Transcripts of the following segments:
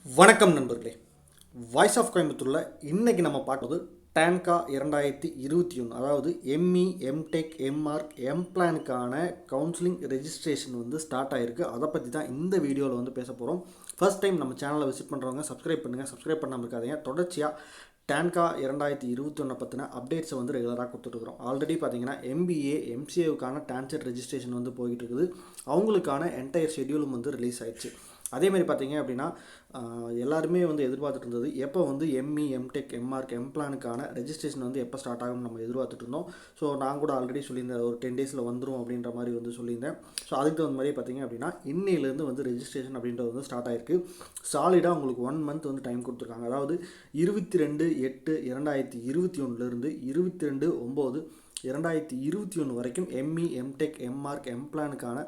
வணக்கம் நண்பர்களே. Voice of கோயம்புத்தூரில் இன்றைக்கி நம்ம பார்க்குறது டான்கா 2021, அதாவது எம்இ எம்டெக் எம்ஆர்க் எம்பிளானுக்கான கவுன்சிலிங் ரெஜிஸ்ட்ரேஷன் வந்து ஸ்டார்ட் ஆகிருக்கு. அதை பற்றி தான் இந்த வீடியோவில் வந்து பேச போகிறோம். ஃபர்ஸ்ட் டைம் நம்ம சேனலை விசிட் பண்ணுறவங்க சப்ஸ்கிரைப் பண்ணுங்கள், சப்ஸ்கிரைப் பண்ணாமல் இருக்காதீங்க. தொடர்ச்சியாக டான்கா 2021 பற்றின அப்டேட்ஸை வந்து ரெகுலராக கொடுத்துட்ருக்குறோம். ஆல்ரெடி பார்த்தீங்கன்னா எம்பிஏ எம்சிஏவுக்கான டான்செட் ரெஜிஸ்ட்ரேஷன் வந்து போய்கிட்டு இருக்குது. அவங்களுக்கான என்டையர் ஷெட்யூலும் வந்து ரிலீஸ் ஆயிடுச்சு. அதேமாதிரி பார்த்தீங்க அப்படின்னா எல்லாருமே வந்து எதிர்பார்த்துட்டு இருந்தது எப்போ வந்து எம்இ எம்டெக் எம்ஆர்க் எம்பிளானுக்கான ரெஜிஸ்ட்ரேஷன் வந்து எப்போ ஸ்டார்ட் ஆகும்னு நம்ம எதிர்பார்த்துட்டு இருந்தோம். ஸோ நான் கூட ஆல்ரெடி சொல்லியிருந்தேன், ஒரு 10 டேஸில் வந்துடும் அப்படின்ற மாதிரி வந்து சொல்லியிருந்தேன். ஸோ அதுக்கு தகுந்த மாதிரி பார்த்தீங்க அப்படின்னா இன்னையிலேருந்து வந்து ரெஜிஸ்ட்ரேஷன் அப்படின்றது வந்து ஸ்டார்ட் ஆயிருக்கு. சாலிடாக உங்களுக்கு 1 மந்த் வந்து டைம் கொடுத்துருக்காங்க. அதாவது 22/8/2021 22/9/2021 வரைக்கும் எம்இ எம்டெக் எம்ஆர்க் எம்பிளானுக்கான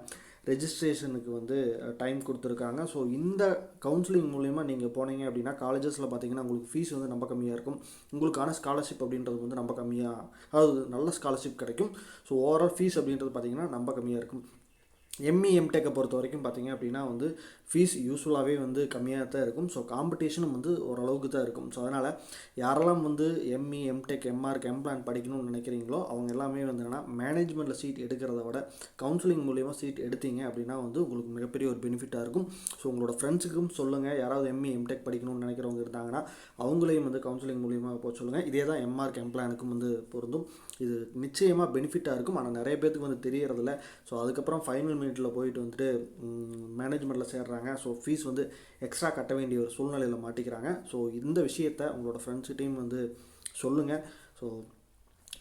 ரெஜிஸ்ட்ரேஷனுக்கு வந்து டைம் கொடுத்துருக்காங்க. ஸோ இந்த கவுன்சிலிங் மூலிமா நீங்கள் போனீங்க அப்படின்னா காலேஜஸில் பார்த்தீங்கன்னா உங்களுக்கு ஃபீஸ் வந்து ரொம்ப கம்மியாக இருக்கும். உங்களுக்கான ஸ்காலர்ஷிப் அப்படின்றது வந்து ரொம்ப கம்மியாக, அதாவது நல்ல ஸ்காலர்ஷிப் கிடைக்கும். ஸோ ஓவரால் ஃபீஸ் அப்படின்றது பார்த்தீங்கன்னா ரொம்ப கம்மியாக இருக்கும். எம்இ எம்டெக்கை பொறுத்த வரைக்கும் பார்த்தீங்க அப்படின்னா வந்து ஃபீஸ் யூஸ்ஃபுல்லாகவே வந்து கம்மியாக தான் இருக்கும். ஸோ காம்படிஷனும் வந்து ஓரளவுக்கு தான் இருக்கும். ஸோ அதனால் யாரெல்லாம் வந்து எம்இ எம்டெக் எம்ஆர்க் எம்பிளான் படிக்கணும்னு நினைக்கிறீங்களோ அவங்க எல்லாமே வந்து என்னென்னா மேனேஜ்மெண்ட்டில் சீட் எடுக்கிறத விட கவுன்சிலிங் மூலிமா சீட் எடுத்தீங்க அப்படின்னா வந்து உங்களுக்கு மிகப்பெரிய ஒரு பெனிஃபிட்டாக இருக்கும். ஸோ உங்களோட ஃப்ரெண்ட்ஸுக்கும் சொல்லுங்கள், யாராவது எம்இ எம்டெக் படிக்கணும்னு நினைக்கிறவங்க இருந்தாங்கன்னா அவங்களையும் வந்து கவுன்சிலிங் மூலிமா போக சொல்லுங்கள். இதே தான் எம்ஆர்க் எம்பிளானுக்கும் வந்து பொருந்தும். இது நிச்சயமாக பெனிஃபிட்டாக இருக்கும். ஆனால் நிறைய பேருக்கு வந்து தெரியறதில்ல. ஸோ அதுக்கப்புறம் ஃபைனல் மினிட்டில் போயிட்டு வந்துட்டு மேனேஜ்மெண்ட்டில் சேர்றாங்க. ஸோ ஃபீஸ் வந்து எக்ஸ்ட்ரா கட்ட வேண்டிய ஒரு சூழ்நிலையில் மாட்டிக்கிறாங்க. ஸோ இந்த விஷயத்தை உங்களோட ஃப்ரெண்ட்ஸ்கிட்டையும் வந்து சொல்லுங்கள். ஸோ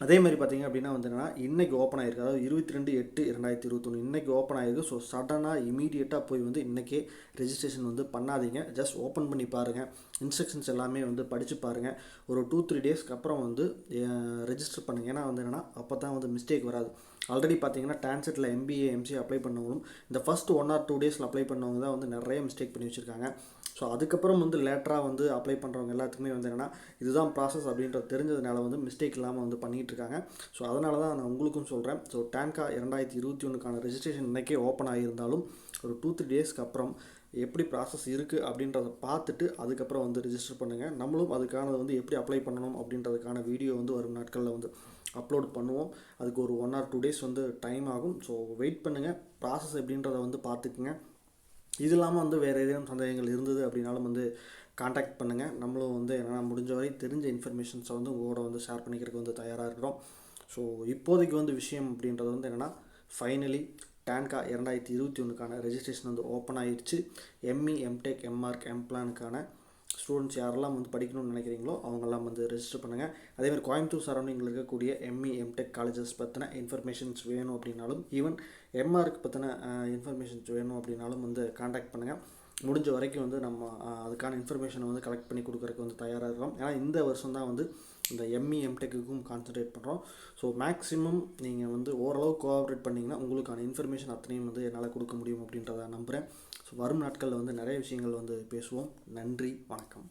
அதே மாதிரி பார்த்தீங்க அப்படின்னா வந்து என்னென்னா இன்றைக்கி ஓப்பன் ஆகிருக்கு. அதாவது 22/8/2021 இன்றைக்கி ஓப்பன் ஆகிருக்கு. ஸோ சடனாக இமீடியட்டாக போய் வந்து இன்றைக்கே ரெஜிஸ்ட்ரேஷன் வந்து பண்ணாதீங்க. ஜஸ்ட் ஓப்பன் பண்ணி பாருங்கள், இன்ஸ்ட்ரக்ஷன்ஸ் எல்லாமே வந்து படித்து பாருங்கள். ஒரு 2-3 டேஸ்க்கு அப்புறம் வந்து ரெஜிஸ்டர் பண்ணுங்கள். ஏன்னா வந்து என்னென்னா அப்போ தான் வந்து மிஸ்டேக் வராது. ஆல்ரெடி பார்த்தீங்கன்னா டான்செட்டில் எம்பிஏ எம்சிஏ அப்ளை பண்ணவங்களும் இந்த ஃபஸ்ட் 1 or 2 டேஸில் அப்ளை பண்ணவங்க தான் வந்து நிறைய மிஸ்டேக் பண்ணி வச்சுருக்காங்க. ஸோ அதுக்கப்புறம் வந்து லேட்டராக வந்து அப்ளை பண்ணுறவங்க எல்லாத்துக்குமே வந்து என்னென்னா இதுதான் ப்ராசஸ் அப்படின்றது தெரிஞ்சதுனால வந்து மிஸ்டேக் இல்லாமல் வந்து பண்ணிகிட்டு இருக்காங்க. ஸோ அதனால தான் நான் உங்களுக்கும் சொல்கிறேன். ஸோ டான்கா 2021க்கான ரெஜிஸ்ட்ரேஷன் இன்றைக்கே ஓப்பன் ஆகியிருந்தாலும் ஒரு 2-3 டேஸ்க்கு அப்புறம் எப்படி ப்ராசஸ் இருக்குது அப்படின்றத பார்த்துட்டு அதுக்கப்புறம் வந்து ரெஜிஸ்டர் பண்ணுங்கள். நம்மளும் அதுக்கானது வந்து எப்படி அப்ளை பண்ணணும் அப்படின்றதுக்கான வீடியோ வந்து வரும் நாட்களில் வந்து அப்லோட் பண்ணுவோம். அதுக்கு ஒரு 1 or 2 டேஸ் வந்து டைம் ஆகும். ஸோ வெயிட் பண்ணுங்கள், ப்ராசஸ் எப்படின்றத வந்து பார்த்துக்குங்க. இது இல்லாமல் வந்து வேறு ஏதேனும் சந்தேகங்கள் இருந்தது அப்படின்னாலும் வந்து காண்டாக்ட் பண்ணுங்கள். நம்மளும் வந்து என்னென்னா முடிஞ்ச வரை தெரிஞ்ச இன்ஃபர்மேஷன்ஸை வந்து உங்களோட வந்து ஷேர் பண்ணிக்கிறதுக்கு வந்து தயாராக இருக்கிறோம். ஸோ இப்போதைக்கு வந்து விஷயம் அப்படின்றது வந்து என்னென்னா ஃபைனலி டான்கா 2021க்கான ரெஜிஸ்ட்ரேஷன் வந்து ஓப்பன் ஆகிடுச்சு. எம்இ எம்டெக் எம்ஆர்க் எம்பிளானுக்கான ஸ்டூடெண்ட்ஸ் யாரெல்லாம் வந்து படிக்கணும்னு நினைக்கிறீங்களோ அவங்கெல்லாம் வந்து ரெஜிஸ்டர் பண்ணுங்கள். அதேமாதிரி கோயம்புத்தூர் சரௌண்டிங்கில் இருக்கக்கூடிய எம்இ எம்டெக் காலேஜஸ் பற்றின இன்ஃபர்மேஷன்ஸ் வேணும் அப்படின்னாலும், ஈவன் எம்ஆர்க்கு பற்றின இன்ஃபர்மேஷன்ஸ் வேணும் அப்படின்னாலும் வந்து காண்டாக்ட் பண்ணுங்கள். முடிஞ்ச வரைக்கும் வந்து நம்ம அதுக்கான இன்ஃபர்மேஷனை வந்து கலெக்ட் பண்ணி கொடுக்குறதுக்கு வந்து தயாராக இருக்கிறோம். ஏன்னா இந்த வருஷம் தான் வந்து இந்த எம்இ எம்டெக்குக்கும் கான்சன்ட்ரேட் பண்ணுறோம். ஸோ மேக்ஸிமம் நீங்கள் வந்து ஓரளவு கோஆப்ரேட் பண்ணிங்கன்னா உங்களுக்கான இன்ஃபர்மேஷன் அத்தனையும் வந்து என்னால் கொடுக்க முடியும் அப்படின்றத நம்புகிறேன். ஸோ வரும் நாட்களில் வந்து நிறைய விஷயங்கள் வந்து பேசுவோம். நன்றி, வணக்கம்.